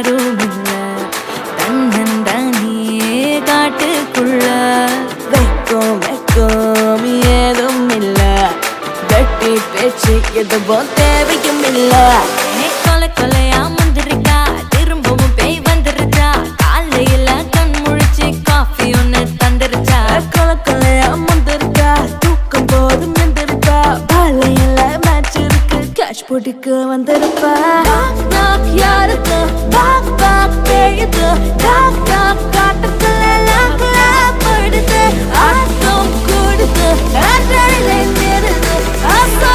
யாரும் இல்ல தன்னந்தனியே காட்டுக்குள்ள வெக்கம் வெக்கம் ஏதும் இல்ல வெட்டி பேச்சு எதுவும் தேவையும் இல்ல கொலை கொலையா முந்திருக்கா திரும்பவும் பேய் வந்துருச்சா காலையில கண் முழிச்சு காஃபி ஒன்னு தந்துருச்சா கொலை கொலையா முந்திருக்கா தூக்கம் போதும் எந்திருப்பா பாலையில மேட்ச் இருக்கு கேஷ் போட்டுக்கு வந்திருப்பா யாருக்கு பாக் பாக் பேயுது டாக் டாக் காட்டுக்குள்ள லாக்ல படுது ஆட்டம் கூடுது ஆட்டலை நிறுது ஆசை